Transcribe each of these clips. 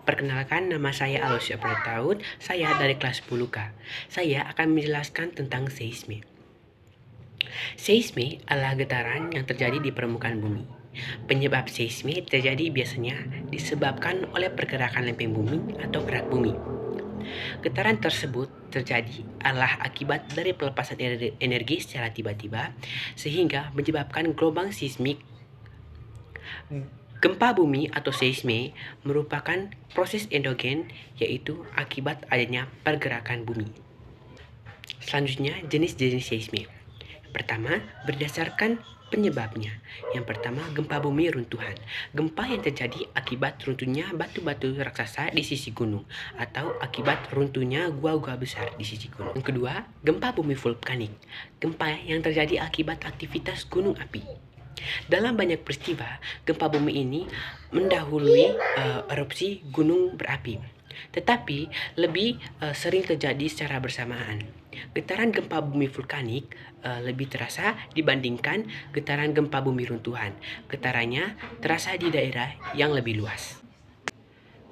Perkenalkan, nama saya Aloysia Prataud, saya dari kelas 10K. Saya akan menjelaskan tentang seisme. Seisme adalah getaran yang terjadi di permukaan bumi. Penyebab seisme terjadi biasanya disebabkan oleh pergerakan lempeng bumi atau gerak bumi. Getaran tersebut terjadi adalah akibat dari pelepasan energi secara tiba-tiba sehingga menyebabkan gelombang seismik. Gempa bumi atau seisme merupakan proses endogen, yaitu akibat adanya pergerakan bumi. Selanjutnya, jenis-jenis seisme. Pertama, berdasarkan penyebabnya. Yang pertama, gempa bumi runtuhan. Gempa yang terjadi akibat runtuhnya batu-batu raksasa di sisi gunung atau akibat runtuhnya gua-gua besar di sisi gunung. Yang kedua, gempa bumi vulkanik. Gempa yang terjadi akibat aktivitas gunung api. Dalam banyak peristiwa, gempa bumi ini mendahului erupsi gunung berapi, tetapi lebih sering terjadi secara bersamaan. Getaran gempa bumi vulkanik lebih terasa dibandingkan getaran gempa bumi runtuhan. Getarannya terasa di daerah yang lebih luas.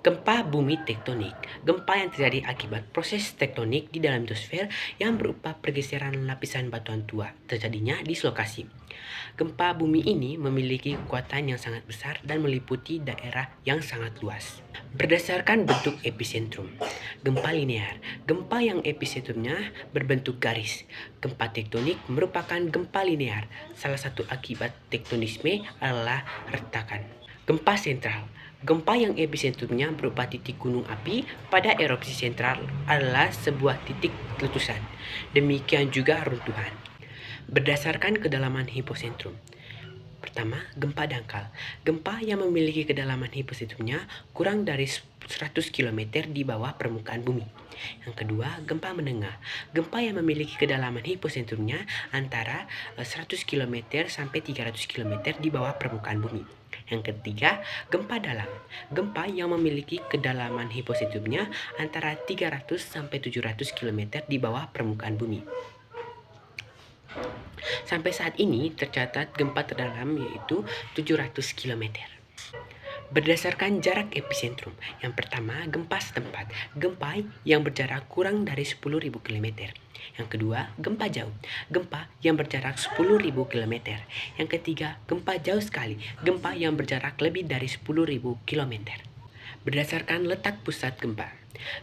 Gempa bumi tektonik. Gempa yang terjadi akibat proses tektonik di dalam litosfer yang berupa pergeseran lapisan batuan tua terjadinya di lokasi. Gempa bumi ini memiliki kekuatan yang sangat besar dan meliputi daerah yang sangat luas. Berdasarkan bentuk epicentrum. Gempa linear. Gempa yang epicentrumnya berbentuk garis. Gempa tektonik merupakan gempa linear. Salah satu akibat tektonisme adalah retakan. Gempa sentral. Gempa yang epicentrumnya berupa titik gunung api pada erupsi sentral adalah sebuah titik letusan. Demikian juga runtuhan. Berdasarkan kedalaman hipocentrum. Pertama, gempa dangkal. Gempa yang memiliki kedalaman hipocentrumnya kurang dari 100 km di bawah permukaan bumi. Yang kedua, gempa menengah. Gempa yang memiliki kedalaman hipocentrumnya antara 100 km sampai 300 km di bawah permukaan bumi. Yang ketiga, gempa dalam. Gempa yang memiliki kedalaman hipocentrumnya antara 300 sampai 700 km di bawah permukaan bumi. Sampai saat ini tercatat gempa terdalam yaitu 700 km. Berdasarkan jarak epicentrum. Yang pertama, gempa setempat. Gempa yang berjarak kurang dari 10.000 km. Yang kedua, gempa jauh. Gempa yang berjarak 10.000 km. Yang ketiga, gempa jauh sekali. Gempa yang berjarak lebih dari 10.000 km. Berdasarkan letak pusat gempa.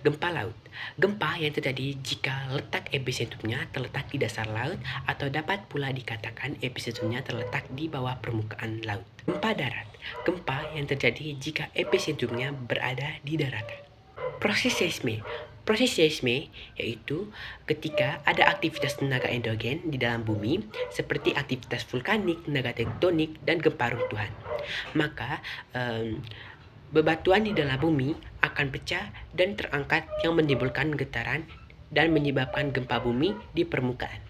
Gempa laut. Gempa yang terjadi jika letak epicentrumnya terletak di dasar laut atau dapat pula dikatakan epicentrumnya terletak di bawah permukaan laut. Gempa darat. Gempa yang terjadi jika epicentrumnya berada di daratan. Proses seisme. Proses seisme yaitu ketika ada aktivitas tenaga endogen di dalam bumi seperti aktivitas vulkanik, tenaga tektonik, dan gempa runtuhan. Maka bebatuan di dalam bumi akan pecah dan terangkat yang menimbulkan getaran dan menyebabkan gempa bumi di permukaan.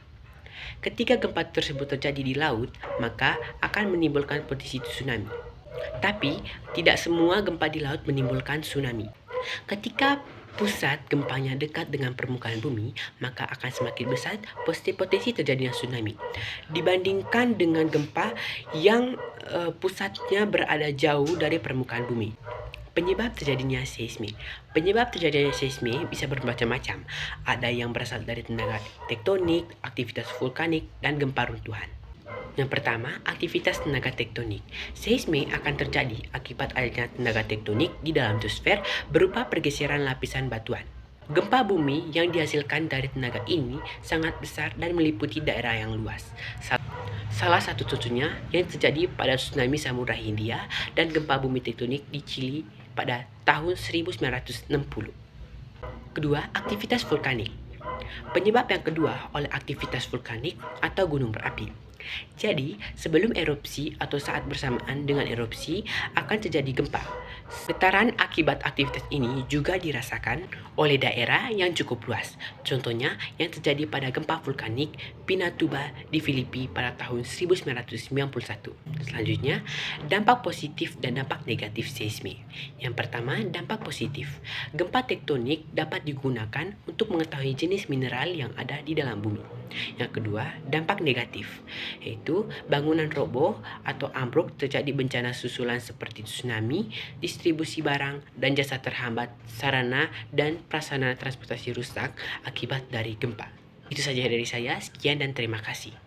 Ketika gempa tersebut terjadi di laut, maka akan menimbulkan potensi tsunami. Tapi, tidak semua gempa di laut menimbulkan tsunami. Ketika pusat gempanya dekat dengan permukaan bumi, maka akan semakin besar potensi terjadinya tsunami dibandingkan dengan gempa yang pusatnya berada jauh dari permukaan bumi. Penyebab terjadinya seisme. Penyebab terjadinya seisme bisa bermacam-macam. Ada yang berasal dari tenaga tektonik, aktivitas vulkanik, dan gempa runtuhan. Yang pertama, aktivitas tenaga tektonik. Seisme akan terjadi akibat adanya tenaga tektonik di dalam litosfer berupa pergeseran lapisan batuan. Gempa bumi yang dihasilkan dari tenaga ini sangat besar dan meliputi daerah yang luas. Salah satu contohnya yang terjadi pada tsunami Samudra Hindia dan gempa bumi tektonik di Chili pada tahun 1960. Kedua, aktivitas vulkanik. Penyebab yang kedua oleh aktivitas vulkanik atau gunung berapi. Jadi, sebelum erupsi atau saat bersamaan dengan erupsi akan terjadi gempa. Getaran akibat aktivitas ini juga dirasakan oleh daerah yang cukup luas. Contohnya yang terjadi pada gempa vulkanik Pinatuba di Filipina pada tahun 1991. Selanjutnya, dampak positif dan dampak negatif seisme. Yang pertama, dampak positif. Gempa tektonik dapat digunakan untuk mengetahui jenis mineral yang ada di dalam bumi. Yang kedua, dampak negatif, yaitu bangunan roboh atau ambruk terjadi bencana susulan seperti tsunami, distribusi barang dan jasa terhambat, sarana dan prasarana transportasi rusak akibat dari gempa. Itu saja dari saya, sekian dan terima kasih.